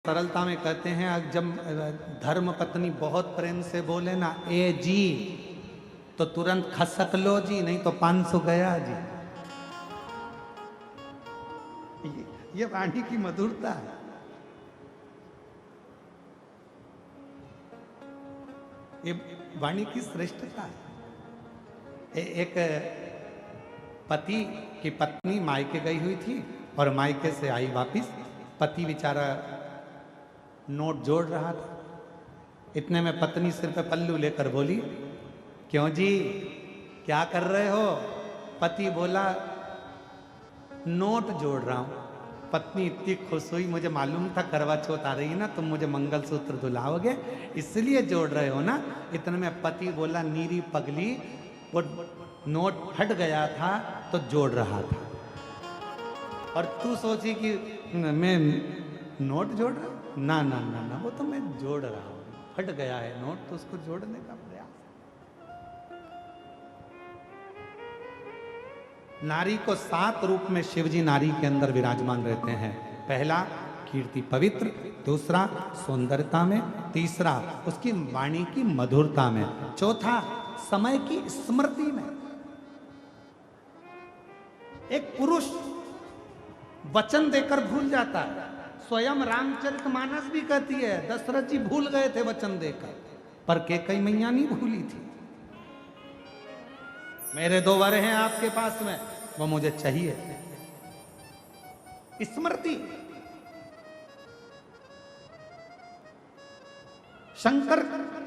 सरलता में कहते हैं, जब धर्म पत्नी बहुत प्रेम से बोले ना ए जी, तो तुरंत खसक लो जी, नहीं तो 500 गया जी। ये वाणी की मधुरता है। ये वाणी की श्रेष्ठता है। एक पति की पत्नी मायके गई हुई थी और मायके से आई वापिस। पति बेचारा नोट जोड़ रहा था। इतने में पत्नी सिर पे पल्लू लेकर बोली, क्यों जी क्या कर रहे हो? पति बोला, नोट जोड़ रहा हूं। पत्नी इतनी खुश हुई, मुझे मालूम था करवा चौथ आ रही है ना, तुम मुझे मंगलसूत्र दुलाओगे, इसलिए जोड़ रहे हो ना। इतने में पति बोला, नीरी पगली, वो नोट फट गया था तो जोड़ रहा था। और तू सोची कि मैं नोट जोड़ रहा हूं? ना ना ना ना, वो तो मैं जोड़ रहा हूं। फट गया है नोट तो उसको जोड़ने का प्रयास। नारी को 7 रूप में शिवजी नारी के अंदर विराजमान रहते हैं। पहला कीर्ति पवित्र, दूसरा सौंदर्यता में, तीसरा उसकी वाणी की मधुरता में, चौथा समय की स्मृति में। एक पुरुष वचन देकर भूल जाता है। स्वयं रामचरितमानस भी कहती है, दशरथ जी भूल गए थे वचन देकर, पर कैकेयी मैया नहीं भूली थी। मेरे 2 वर हैं आपके पास में, वो मुझे चाहिए। स्मृति। शंकर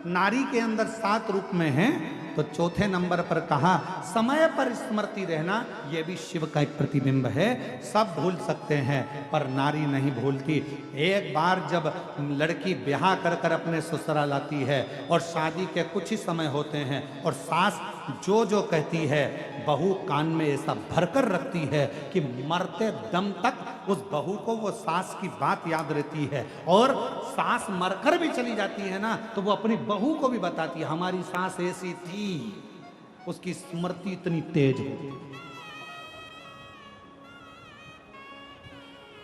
नारी के अंदर 7 रूप में हैं, तो चौथे नंबर पर कहा समय पर स्मृति रहना, यह भी शिव का एक प्रतिबिंब है। सब भूल सकते हैं पर नारी नहीं भूलती। एक बार जब लड़की ब्याह कर कर अपने ससुराल आती है और शादी के कुछ ही समय होते हैं और सास जो जो कहती है बहू कान में ऐसा भरकर रखती है कि मरते दम तक उस बहू को वो सास की बात याद रहती है। और सास मरकर भी चली जाती है ना, तो वो अपनी बहू को भी बताती है, हमारी सास ऐसी थी। उसकी स्मृति इतनी तेज है।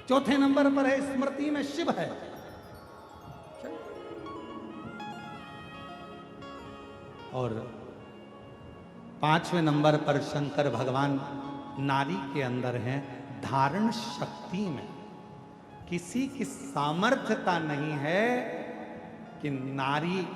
चौथे नंबर पर है स्मृति में शिव है। और 5वें नंबर पर शंकर भगवान नारी के अंदर हैं धारण शक्ति में। किसी की सामर्थ्यता नहीं है कि नारी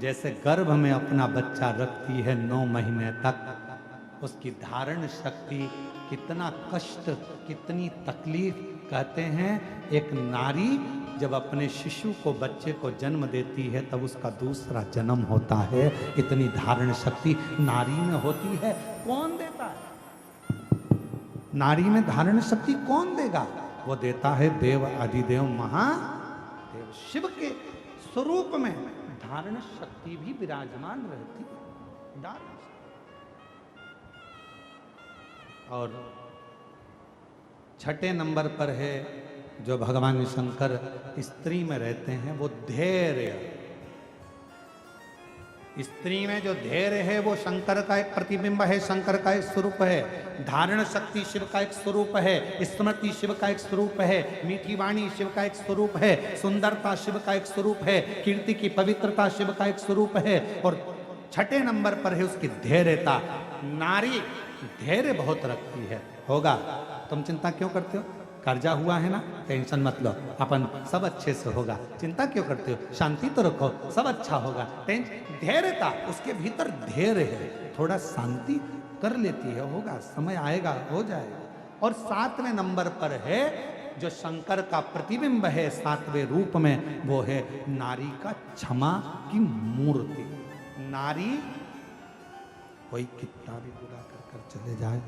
जैसे गर्भ में अपना बच्चा रखती है 9 महीने तक, उसकी धारण शक्ति, कितना कष्ट, कितनी तकलीफ। कहते हैं एक नारी जब अपने शिशु को, बच्चे को जन्म देती है तब उसका दूसरा जन्म होता है। इतनी धारण शक्ति नारी में होती है। कौन देता है? नारी में धारण शक्ति कौन देगा? वो देता है देव अधिदेव महादेव। शिव के स्वरूप में धारण शक्ति भी विराजमान रहती है। और 6ठे नंबर पर है जो भगवान शंकर स्त्री में रहते हैं, वो धैर्य। स्त्री में जो धैर्य है वो शंकर का एक प्रतिबिंब है, शंकर का एक स्वरूप है। धारण शक्ति शिव का एक स्वरूप है, स्मृति शिव का एक स्वरूप है, मीठी वाणी शिव का एक स्वरूप है, सुंदरता शिव का एक स्वरूप है, कीर्ति की पवित्रता शिव का एक स्वरूप है। और 6ठे नंबर पर है उसकी धैर्यता। नारी धैर्य बहुत रखती है। होगा, तुम चिंता क्यों करते हो? कर्जा हुआ है ना, टेंशन मत लो, अपन सब अच्छे से होगा। चिंता क्यों करते हो? शांति तो रखो, सब अच्छा होगा। धैर्यता, उसके भीतर धैर्य है, थोड़ा शांति कर लेती है, होगा, समय आएगा, हो जाएगा। और 7वें नंबर पर है जो शंकर का प्रतिबिंब है 7वें रूप में, वो है नारी का क्षमा की मूर्ति। नारी, कोई कितना भी बुरा कर चले जाए,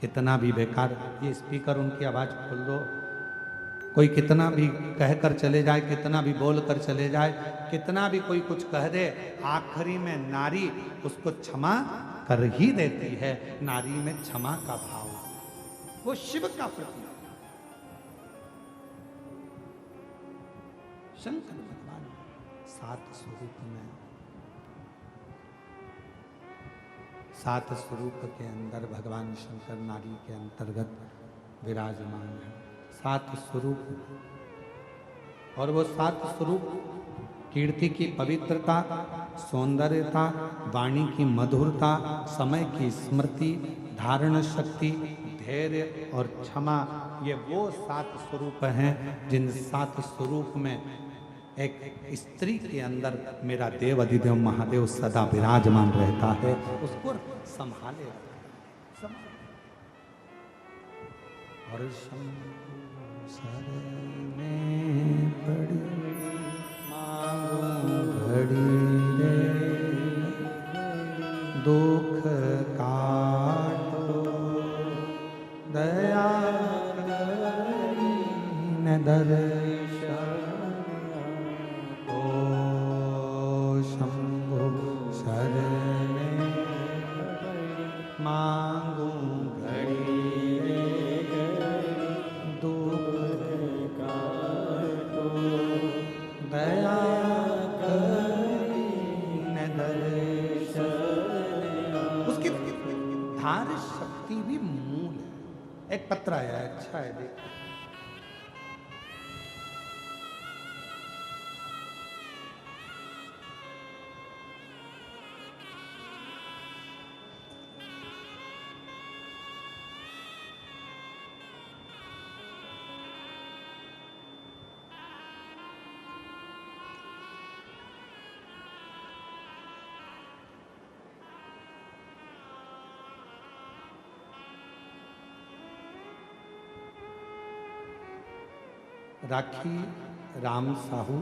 कितना भी बेकार, ये स्पीकर उनकी आवाज खोल दो, कोई कितना भी कहकर चले जाए, कितना भी बोल कर चले जाए, कितना भी कोई कुछ कह दे, आखिरी में नारी उसको क्षमा कर ही देती है। नारी में क्षमा का भाव, वो शिव का प्रतीक। शंकर भगवान 7 स्वरूप में, 7 स्वरूप के अंदर भगवान शंकर नारी के अंतर्गत विराजमान है। 7 स्वरूप और वो 7 स्वरूप कीर्ति की पवित्रता, सौंदर्यता, वाणी की मधुरता, समय की स्मृति, धारण शक्ति, धैर्य और क्षमा, ये वो 7 स्वरूप हैं जिन 7 स्वरूप में एक स्त्री के अंदर मेरा देव अधिदेव महादेव सदा विराजमान रहता है। उसको संभाले और शरणे पड़ी मांगो घड़ी रे, दुख काटो दया न दर्शन, ओ शंभु शरणे मांगो घड़ी रे, दुख काटो दया न दर्शन। उसकी धार शक्ति भी मूल है। एक पत्र आया है, अच्छा है, देख। राखी राम साहू